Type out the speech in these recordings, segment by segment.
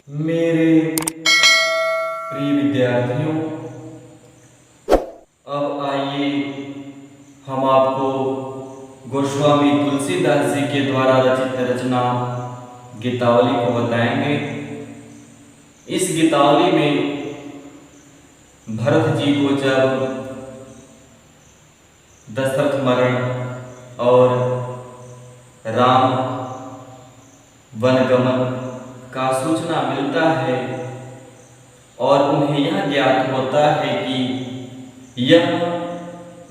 मेरे प्रिय विद्यार्थियों, अब आइए हम आपको गोस्वामी तुलसीदास जी के द्वारा रचित रचना गीतावली को बताएंगे। इस गीतावली में भरत जी को जब दशरथ मरण और राम वनगमन का सूचना मिलता है और उन्हें यह ज्ञात होता है कि यह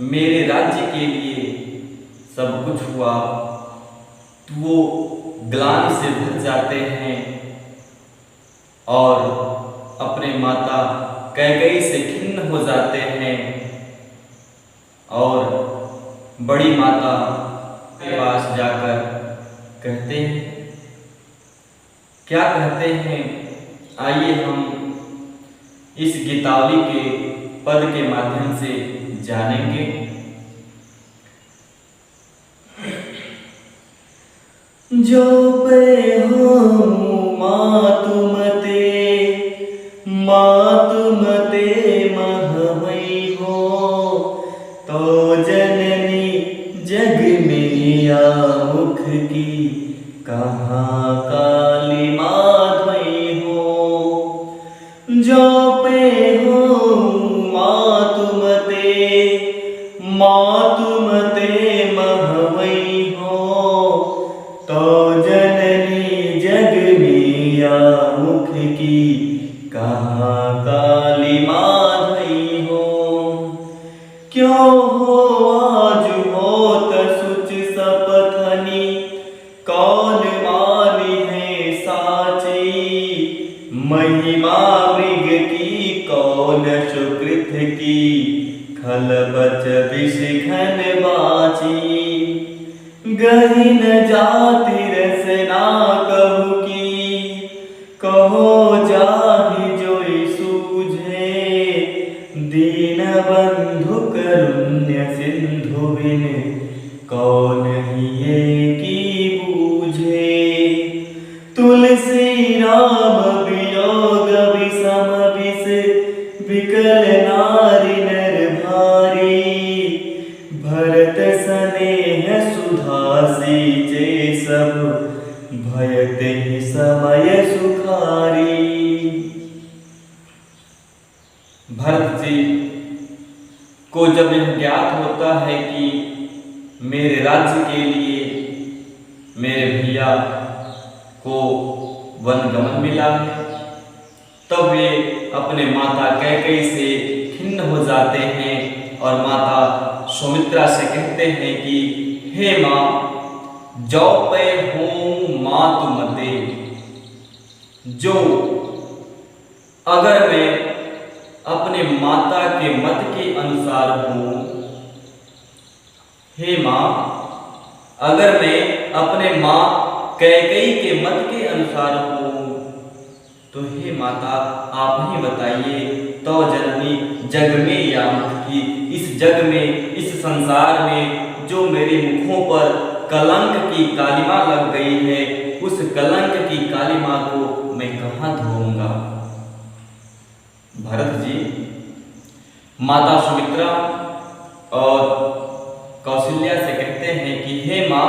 मेरे राज्य के लिए सब कुछ हुआ, तो वो ग्लानि से भर जाते हैं और अपने माता कैकेयी से खिन्न हो जाते हैं और बड़ी माता के पास जाकर कहते हैं, क्या कहते हैं, आइए हम इस गीतावली के पद के माध्यम से जानेंगे। जो पे हो मातुमते मातुमते महमयी हो, तो जननी जग में आमुख की कहाँ काली माधवी हो। जो पे हो मातुमते मातुमते महमयी हो, तो जननी जग में आमुख की कहाँ काली माधवी हो। क्यों हो आज होत सुच सपथनी, कौन मानी है साची, महिमा मृग की कौन सुकृत की, खल बच विष घन बाची। गही न जाति रसना कहु की, कहो जाहि जोई सूझे, दीन बंधु करुण्य सिंधु बिन, कौन हिये की बूझे। तुलसी राम वियोग विषम विष, विकल नारी नर भारी, भरत स्नेह सुधा सींचे सब, भयत ही समय सुखारी। भरत जी को जब यह ज्ञात होता है कि मेरे राज्य के लिए मेरे भैया को वनगमन मिला है, तब वे अपने माता कैकेयी से खिन्न हो जाते हैं और माता सुमित्रा से कहते हैं कि हे माँ, जो पे हूँ मातुमते, जो अगर मैं अपने माता के मत के अनुसार हूँ, हे माँ, अगर मैं अपने माँ कैकेयी के मत के अनुसार हूँ, तो हे माता आप ही बताइए, तो जननी जग में या मुख की, इस जग में, इस संसार में जो मेरे मुखों पर कलंक की कालिमा लग गई है, उस कलंक की कालिमा को मैं कहाँ धोऊंगा। भरत जी माता सुमित्रा और कौशल्या से कहते हैं कि हे माँ,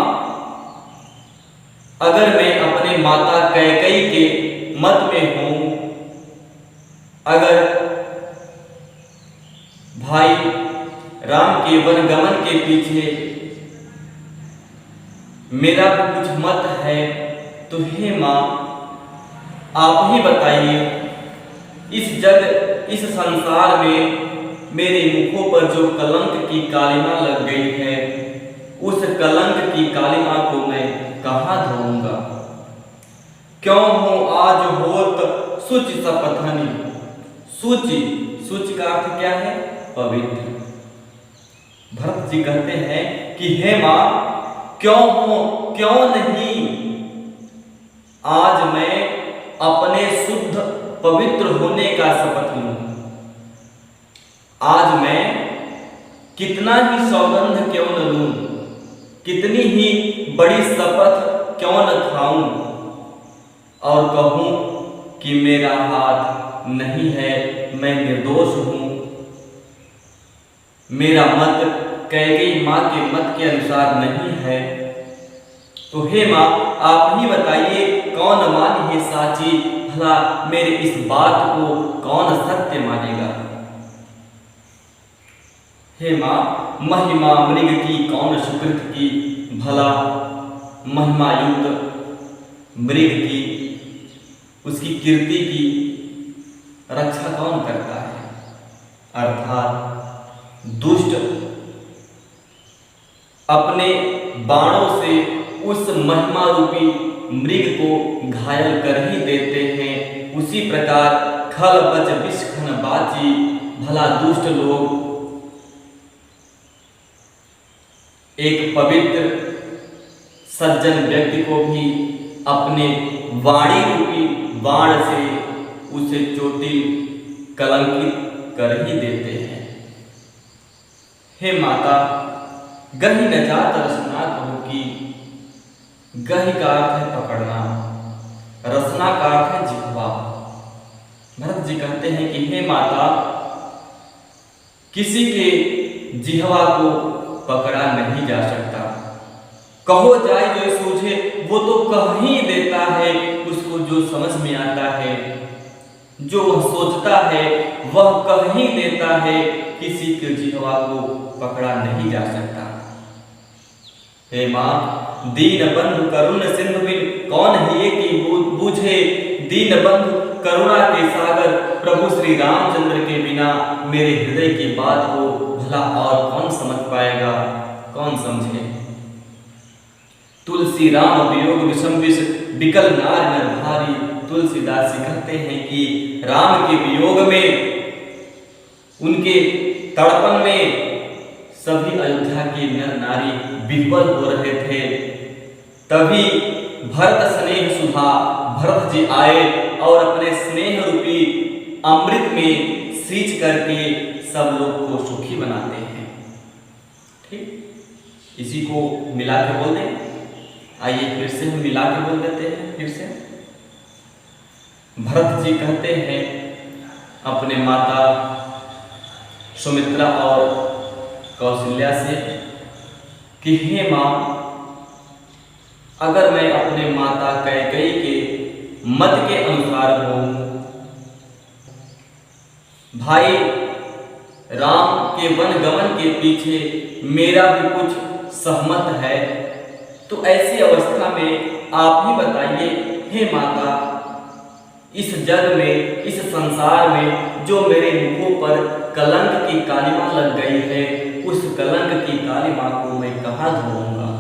अगर मैं अपने माता कैकेयी के मत में हूं, अगर भाई राम के वनगमन के पीछे मेरा भी कुछ मत है, तो हे माँ आप ही बताइए, इस जग, इस संसार में मेरे मुखों पर जो कलंक की कालिमा लग गई है, उस कलंक की कालिमा को मैं कहाँ धोऊंगा। क्यों हो आज होत सुच सपथनी, सूचि, सूचि का अर्थ क्या है, पवित्र। भरत जी कहते हैं कि हे माँ, क्यों हो, क्यों नहीं आज मैं अपने शुद्ध पवित्र होने का शपथ लूं। आज मैं कितना ही सौगंध क्यों न लूं, कितनी ही बड़ी शपथ क्यों न खाऊं और कहूं कि मेरा हाथ नहीं है, मैं निर्दोष हूँ। मेरा मत कैकेयी माँ के मत के अनुसार नहीं है। तो हे माँ, आप ही बताइए कौन मानी है साची, भला मेरे इस बात को कौन सत्य मानेगा। हे माँ, महिमा मृग की कौन सुकृत की, भला महिमा युक्त मृग की, उसकी कीर्ति की रक्षा कौन करता है। अर्थात दुष्ट अपने बाणों से उस महिमा रूपी मृग को घायल कर ही देते हैं। उसी प्रकार खल बच विषखन बाची, भला दुष्ट लोग एक पवित्र सज्जन व्यक्ति को भी अपने वाणी रूपी बाण से उसे चोटी कलंकित कर ही देते हैं। हे माता, गही न जात रसना कहो की, गही का अर्थ है पकड़ना, रसना का अर्थ है जिह्वा। भरत जी कहते हैं कि हे माता, किसी के जिह्वा को पकड़ा नहीं जा सकता। कहो जाए जो सूझे, वो तो कह ही देता है। उसको जो समझ में आता है, जो वह सोचता है, वह कह ही देता है। किसी के जिह्वा को पकड़ा नहीं जा सकता। हे माँ, दीन बंधु करुण सिंधु बिन कौन ही की बूझे, दीन बंधु करुणा के सागर प्रभु श्री रामचंद्र के बिना मेरे हृदय की बात को भला और कौन समझ पाएगा, कौन समझे। तुलसी राम वियोग विषम विष, बिकल नार नर भारी। तुलसीदास जी कहते हैं कि राम के वियोग में, उनके तड़पन में सभी अयोध्या के नर नारी विह्वल हो रहे थे। तभी भरत स्नेह सुधा भरत जी आए और अपने स्नेह रूपी अमृत में सींच करके सब लोग को सुखी बनाते हैं। ठीक, इसी को मिला के बोल दें। आइए फिर से हम मिला के बोल देते हैं। फिर से भरत जी कहते हैं अपने माता सुमित्रा और कौशल्या से कि हे माँ, अगर मैं अपने माता कैकेयी के मत के अनुसार हूँ, भाई राम के वन गमन के पीछे मेरा भी कुछ सहमत है, तो ऐसी अवस्था में आप ही बताइए हे माता, इस जग में, इस संसार में जो मेरे मुखों पर कलंक की कालिमा लग गई है, उस कलंक की कालिमा को मैं कहाँ धोऊंगा।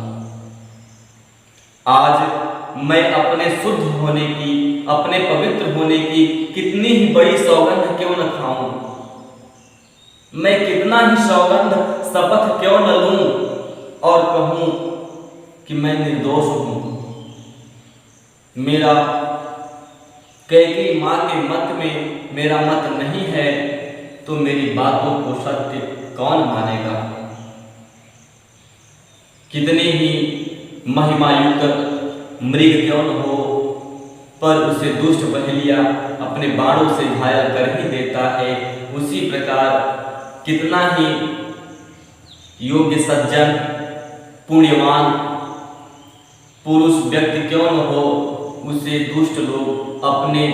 आज मैं अपने शुद्ध होने की, अपने पवित्र होने की कितनी ही बड़ी सौगंध क्यों न खाऊं, मैं कितना ही सौगंध शपथ क्यों न लूं और कहूं कि मैं निर्दोष हूं। मेरा कैकेयी माँ के मत में मेरा मत नहीं है, तो मेरी बातों को सत्य कौन मानेगा। कितने ही महिमा युक्त मृग क्यों न हो, पर उसे दुष्ट बहेलिया अपने बाणों से घायल कर ही देता है। उसी प्रकार कितना ही योग्य सज्जन पुण्यवान पुरुष व्यक्ति क्यों न हो, उसे दुष्ट लोग अपने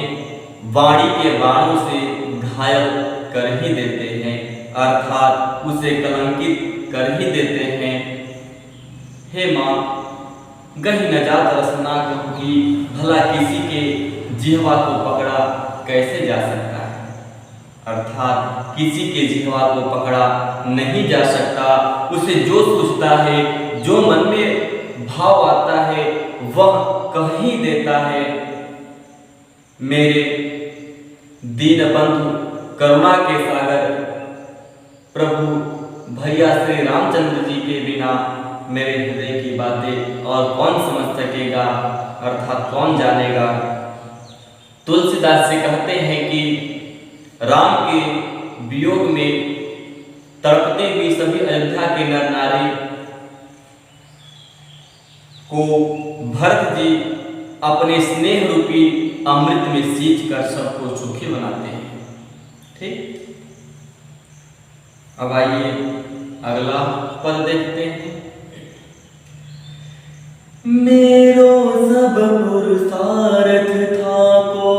वाणी के बाणों से घायल कर ही देते हैं, अर्थात उसे कलंकित कर ही देते हैं। हे माँ, गही न जात रसना कहूँगी, भला किसी के जिह्वा को पकड़ा कैसे जा सकता है। अर्थात किसी के जिह्वा को पकड़ा नहीं जा सकता। उसे जो सोचता है, जो मन में भाव आता है, वह कह ही देता है। मेरे दीन बंधु करुणा के सागर प्रभु भैया श्री रामचंद्र जी के बिना मेरे हृदय की बातें और कौन समझ सकेगा, अर्थात कौन जानेगा। तुलसीदास जी कहते हैं कि राम के वियोग में तड़पते हुए सभी अयोध्या के नर नारी को भरत जी अपने स्नेह रूपी अमृत में सींच कर सबको सुखी बनाते हैं। ठीक, अब आइए अगला पद देखते हैं। मेरो सब पुरुषार्थ थाको,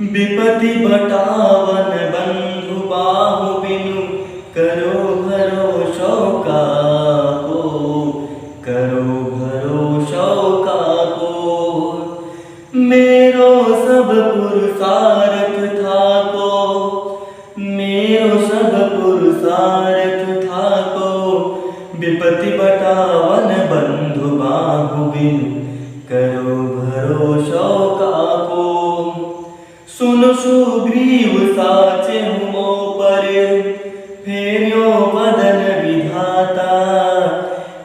विपति बटावन बंधु बाहु बिनु, करो भरोसो काको, करो भरोसो काको। मेरो सब पुरुषार्थ थाको, मेरो सब पुरुषार्थ थाको, विपति बटावन बंधु बाहु बिनु, करो भरोसो काको। सुन सुग्रीव साचे हुमो पर, फेर्यो वदन विधाता,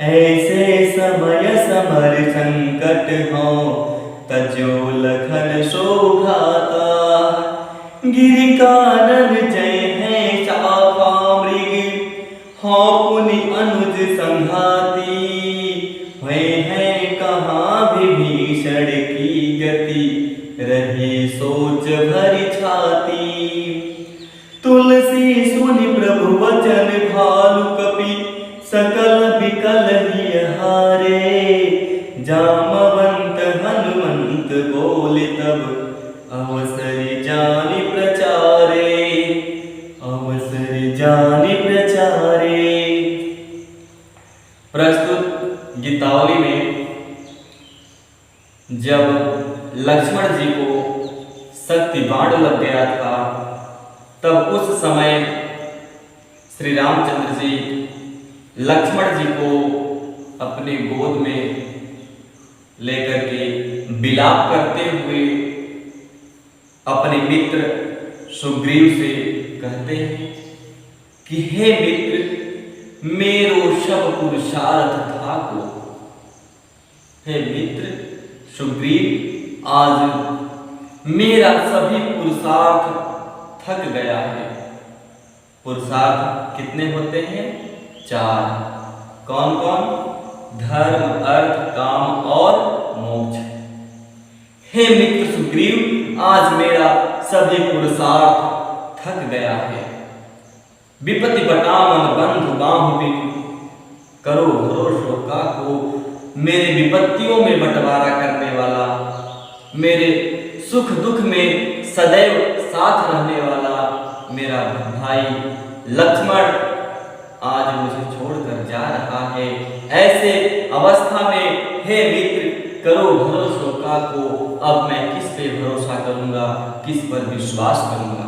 ऐसे समय समर संकट हो, तजो लखन शोभाता। गिरि कानन जय है शाखा मृग, हो पुनि अनुज संघाती, हुए हैं कहाँ विभीषण की गति, रही सोच भरी छाती। तुलसी सुनि प्रभु वचन भालु कपि, सकल बिकल ही हारे। जामवंत हनुमंत बोले तब, अवसर जानि प्रचारे, अवसर जानि प्रचारे। प्रस्तुत गीतावली में जब लक्ष्मण जी को शक्ति बाण लग गया था, तब उस समय श्री रामचंद्र जी लक्ष्मण जी को अपने गोद में लेकर के विलाप करते हुए अपने मित्र सुग्रीव से कहते हैं कि हे मित्र, मेरो सब पुरुषार्थ थाको। हे मित्र सुग्रीव, आज मेरा सभी पुरुषार्थ थक गया है। पुरुषार्थ कितने होते हैं? 4। कौन कौन? धर्म, अर्थ, काम और मोक्ष। हे मित्र सुग्रीव, आज मेरा सभी पुरुषार्थ थक गया है। विपति बटावन बंधु बाहु बिनु, करो भरोसो काको। मेरे विपत्तियों में बंटवारा करने वाला, मेरे सुख दुख में सदैव साथ रहने वाला मेरा भाई लक्ष्मण आज मुझे छोड़कर जा रहा है। ऐसे अवस्था में हे मित्र, करो भरोसो काको। अब मैं किस पे भरोसा करूंगा, किस पर विश्वास करूंगा?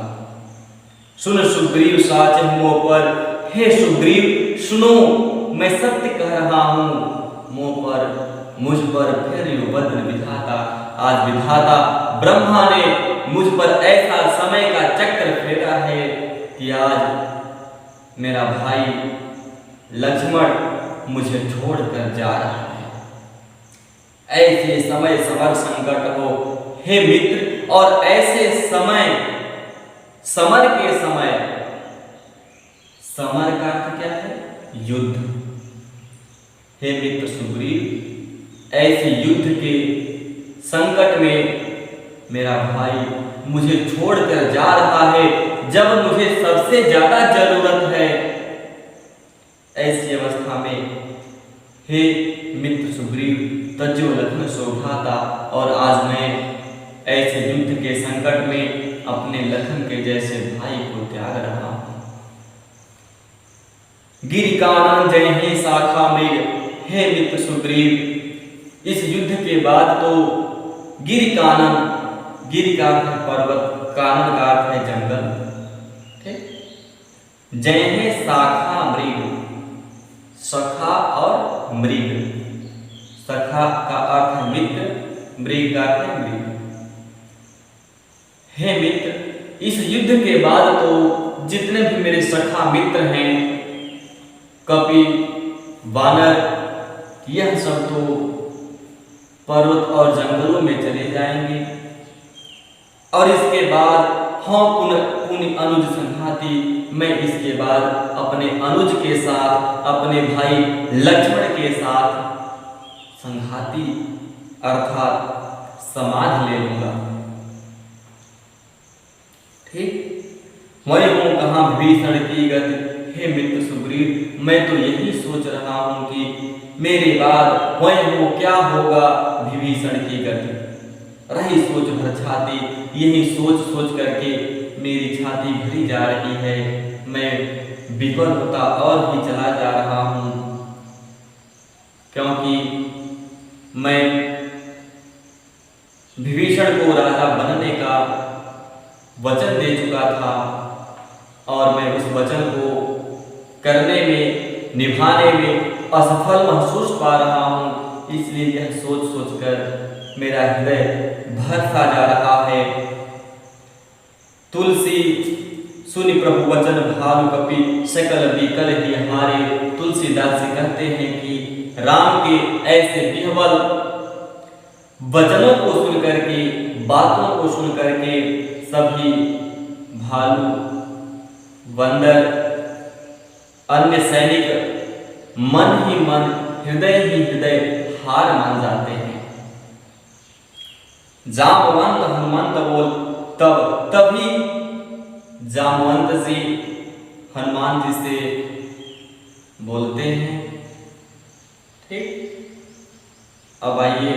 सुन सुग्रीव साचे मुँह पर, हे सुग्रीव सुनो, मैं सत्य कह रहा हूं। मुँह पर मुझ पर फिर बदन विधाता, आज विधाता ब्रह्मा ने मुझ पर ऐसा समय का चक्र फेरा है कि आज मेरा भाई लक्ष्मण मुझे छोड़कर जा रहा है। ऐसे समय समर संकट हो हे मित्र, और ऐसे समय समर के समय, समर का अर्थ क्या है? युद्ध। हे मित्र सुग्रीव, ऐसे युद्ध के संकट में मेरा भाई मुझे छोड़कर जा रहा है, जब मुझे सबसे ज्यादा जरूरत है। ऐसी अवस्था में हे मित्र सुग्रीव, तज्जो लखन शोभाता, और आज मैं ऐसे युद्ध के संकट में अपने लखन के जैसे भाई को त्याग रहा हूं। गिरि कानन जय हे शाखा मृग। हे मित्र सुग्रीव, इस युद्ध के बाद तो गिरि कानन, गिरि का अर्थ है पर्वत, कानन का अर्थ है जंगल। ठीक, जय हे शाखा मृग, सखा और मृग। सखा का अर्थ है मित्र, मृग का अर्थ है मृग। हे मित्र, इस युद्ध के बाद तो जितने भी मेरे सखा मित्र हैं, कपि, वानर, यह सब तो पर्वत और जंगलों में चले जाएंगे। और इसके बाद हाँ पुनि अनुज संघाती, मैं इसके बाद अपने अनुज के साथ, अपने भाई लक्ष्मण के साथ संघाती अर्थात समाधि ले लूंगा। ठीक, मैं हूं कहाँ विभीषण की गति, हे मित्र सुग्रीव, मैं तो यही सोच रहा हूं कि मेरे बाद मैं हूं क्या होगा विभीषण की गति। रही सोच भर छाती, यही सोच सोच करके मेरी छाती भरी जा रही है। मैं विफल होता और भी चला जा रहा हूं, क्योंकि मैं विभीषण को राजा बनने का वचन दे चुका था और मैं उस वचन को करने में, निभाने में असफल महसूस पा रहा हूं। इसलिए यह सोच सोचकर मेरा हृदय भर सा जा रहा है। तुलसी सुनि प्रभु वचन भालु कपि, सकल विकल ही हारे। तुलसीदास जी कहते हैं कि राम के ऐसे विह्वल वचनों को सुन करके, बातों को सुन करके सभी भालू, बंदर, अन्य सैनिक मन ही मन, हृदय ही हृदय हार मान जाते हैं। जामवंत हनुमंत बोल तभी जामवंत जी हनुमान जी से बोलते हैं। ठीक, अब आइए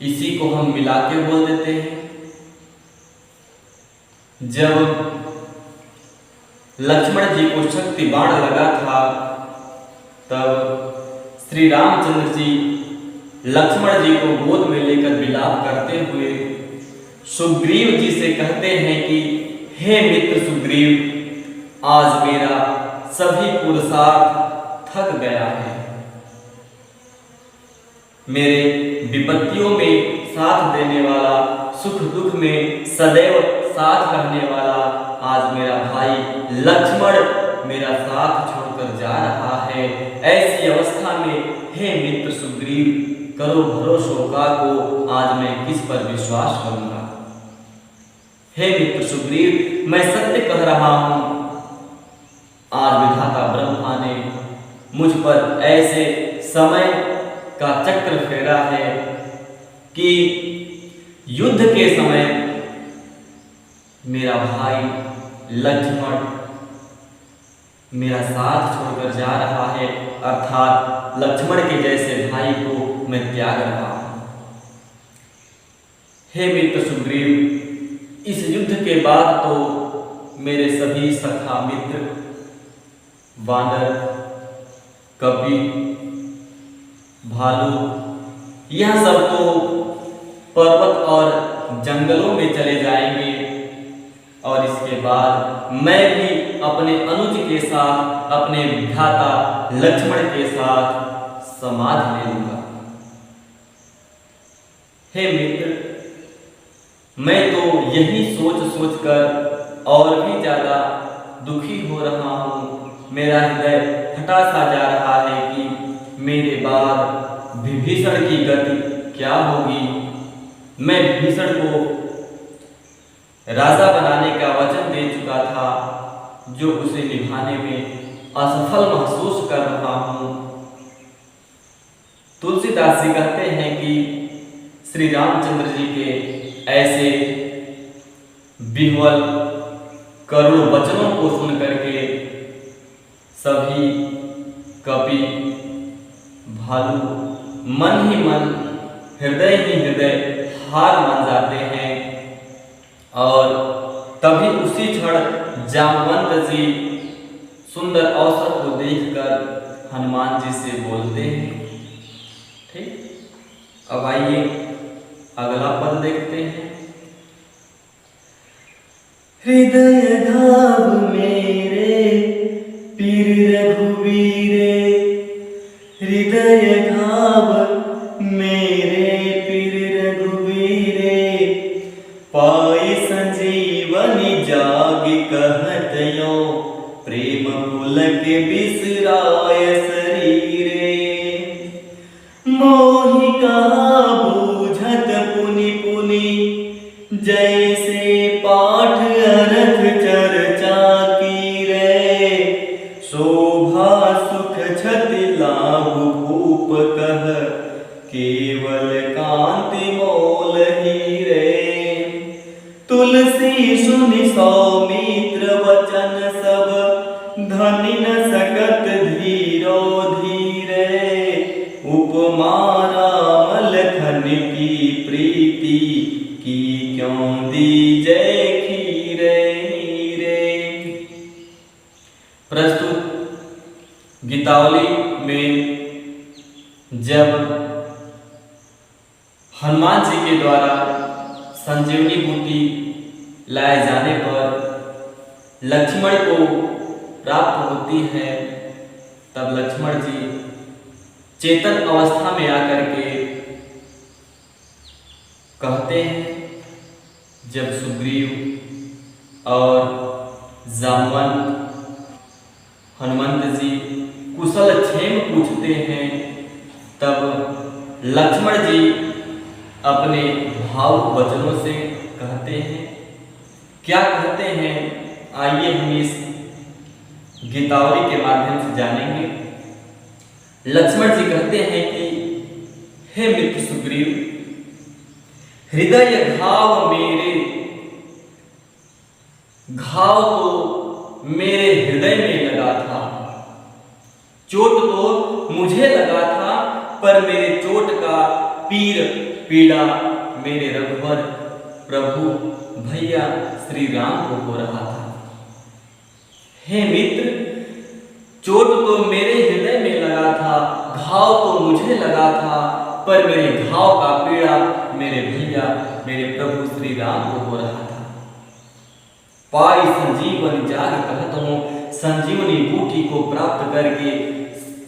इसी को हम मिला के बोल देते हैं। जब लक्ष्मण जी को शक्ति बाण लगा था, तब श्री रामचंद्र जी लक्ष्मण जी को गोद में लेकर विलाप करते हुए सुग्रीव जी से कहते हैं कि हे मित्र सुग्रीव, आज मेरा सभी पुरुषार्थ थक गया है। मेरे विपत्तियों में साथ देने वाला, सुख दुख में सदैव साथ रहने वाला आज मेरा भाई लक्ष्मण मेरा साथ छोड़कर जा रहा है। ऐसी अवस्था में हे मित्र सुग्रीव, करो भरोसो का को आज मैं किस पर विश्वास करूंगा। हे मित्र सुग्रीव, मैं सत्य कह रहा हूं, आज विधाता ब्रह्मा ने मुझ पर ऐसे समय का चक्र फेरा है कि युद्ध के समय मेरा भाई लक्ष्मण मेरा साथ छोड़कर जा रहा है, अर्थात लक्ष्मण के जैसे भाई को मैं त्याग रहा हूं। हे मित्र सुग्रीव, इस युद्ध के बाद तो मेरे सभी सखा मित्र, वानर, कपि, भालू, यह सब तो पर्वत और जंगलों में चले जाएंगे और इसके बाद मैं भी अपने अनुज के साथ, अपने भ्राता लक्ष्मण के साथ समाधि ले लूंगा। हे मित्र, मैं तो यही सोच सोच कर और भी ज्यादा दुखी हो रहा हूं। मेरा हृदय फटा सा जा रहा है कि मेरे बाद विभीषण की गति क्या होगी। मैं विभीषण को राजा बनाने का वचन दे चुका था, जो उसे निभाने में असफल महसूस कर रहा हूं। तुलसीदास जी कहते हैं कि श्री रामचंद्र जी के ऐसे विह्वल करुण वचनों को सुन करके सभी कपि, भालू मन ही मन, हृदय ही हृदय हार मान जाते हैं। और तभी उसी क्षण जामवंत जी सुंदर अवसर को देखकर हनुमान जी से बोलते हैं। ठीक, अब आइए अगला पद देखते हैं। हृदय धाम मेरे पीर रघुवीरे, हृदय धाम मेरे पीर रघुवीरे, पाई संजीवनी जाग कहत यो, प्रेम पुलक बिसराय शरीरे, मोहि कहा बूझत पुनि पुनि, जैसे पाठ अरथ चर्चा की रे, शोभा सुख छति लाभ भूप लखन की प्रीति की क्यों दीजे खीरे नीरे। प्रस्तुत गीतावली में जब हनुमान जी के द्वारा संजीवनी बूटी लाए जाने पर लक्ष्मण को प्राप्त होती है, तब लक्ष्मण जी चेतन अवस्था में आकर के कहते हैं, जब सुग्रीव और जामवंत हनुमंत जी कुशल क्षेम पूछते हैं, तब लक्ष्मण जी अपने भावुक वचनों से कहते हैं। क्या कहते हैं, आइए हम इस गीतावली के माध्यम से जानेंगे। लक्ष्मण जी कहते हैं कि हे मित्र सुग्रीव, हृदय घाव मेरे, घाव तो मेरे हृदय में लगा था, चोट तो मुझे लगा था, पर मेरे चोट का पीड़ा मेरे रघुवर प्रभु भैया श्री राम को हो रहा था। हे मित्र, चोट तो मेरे हृदय में लगा था, घाव तो मुझे लगा था, पर मेरे घाव का पीड़ा मेरे भैया मेरे प्रभु श्री राम को हो रहा था। पाई संजीवनी जाग कहत हूँ, संजीवनी बूटी को प्राप्त करके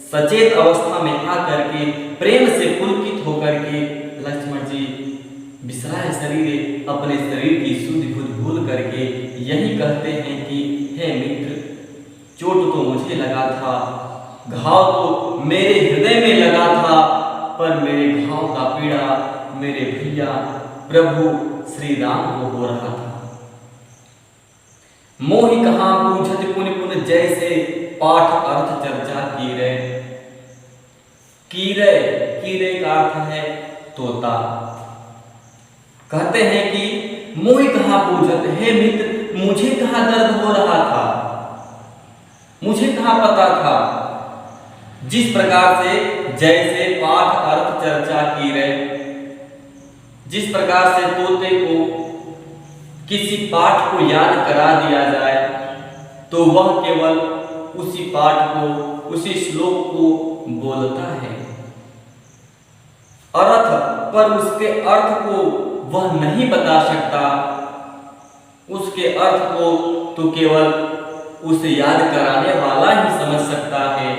सचेत अवस्था में आकर के प्रेम से पुलकित होकर के लक्ष्मण जी विसराय शरीर अपने शरीर की शुद्ध बुद्ध भूल करके यही कहते हैं कि हे मित्र, चोट तो मुझे लगा था, घाव तो मेरे हृदय में लगा था, पर मेरे घाव का पीड़ा मेरे भैया प्रभु श्री राम को हो रहा था। मोहि कहाँ पूछत पुन पुन जैसे पाठ अर्थ चर्चा कीरे। कीरे, कीरे का अर्थ है तोता। कहते हैं कि मोहि कहाँ पूछत, हे मित्र मुझे कहाँ दर्द हो रहा था, मुझे कहाँ पता था। जिस प्रकार से जैसे पाठ अर्थ चर्चा की रहे, जिस प्रकार से तोते को किसी पाठ को याद करा दिया जाए तो वह केवल उसी पाठ को, उसी श्लोक को बोलता है, अर्थ पर उसके अर्थ को वह नहीं बता सकता। उसके अर्थ को तो केवल उसे याद कराने वाला ही समझ सकता है।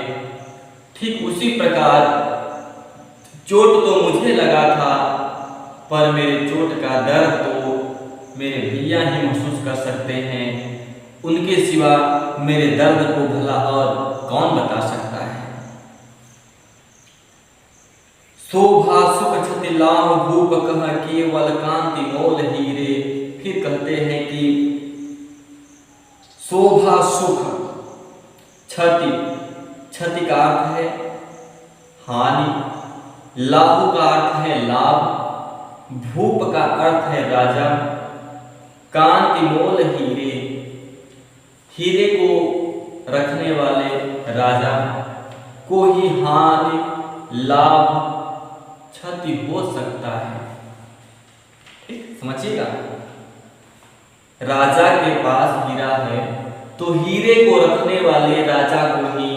ठीक उसी प्रकार चोट तो मुझे लगा था, पर मेरे चोट का दर्द तो मेरे भैया ही महसूस कर सकते हैं, उनके सिवा मेरे दर्द को भला और कौन बता सकता है। शोभा सुख छति लाभ भूप कह केवल कांति मोल हीरे। फिर कहते हैं कि शोभा सुख, क्षति, क्षति का अर्थ है हानि, लाभ का अर्थ है लाभ, भूप का अर्थ है राजा, कांति मोल हीरे, हीरे को रखने वाले राजा को ही हानि लाभ क्षति हो सकता है। ठीक समझिएगा, राजा के पास हीरा है तो हीरे को रखने वाले राजा को ही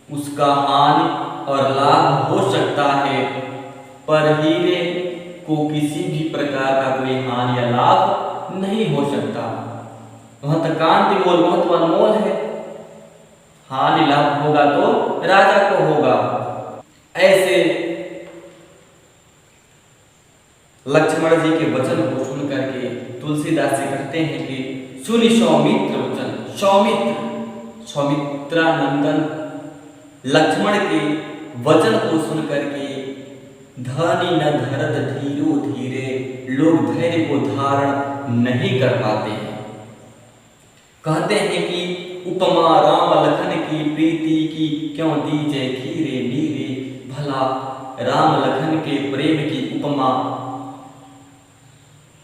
उसका हानि और लाभ हो सकता है, पर हीरे को किसी भी प्रकार का कोई हानि या लाभ नहीं हो सकता। वह तो कांति मोल महत्व अनमोल है, हानि लाभ होगा तो राजा को होगा। ऐसे लक्ष्मण जी के वचन को सुन करके तुलसीदास जी कहते हैं कि सुनि सौमित्र वचन। सौमित्रानंदन लक्ष्मण के वचन को सुन करके धनी न धरत धीरो धीरे, लोग धैर्य को धारण नहीं कर पाते हैं। कहते हैं कि उपमा राम लखन की प्रीति की क्यों दीजे खीरे नीरे। भला राम लखन के प्रेम की उपमा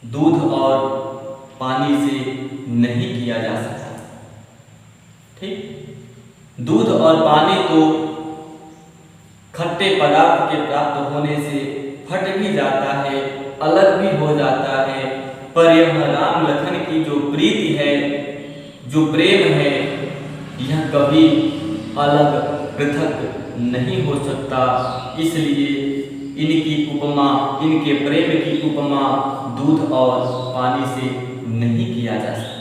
दूध और पानी से नहीं किया जा सकता। ठीक, दूध और पानी तो खट्टे पदार्थ के प्राप्त होने से फट भी जाता है, अलग भी हो जाता है, पर यह राम लखन की जो प्रीति है, जो प्रेम है, यह कभी अलग पृथक नहीं हो सकता। इसलिए इनकी उपमा, इनके प्रेम की उपमा दूध और पानी से नहीं किया जा सकता।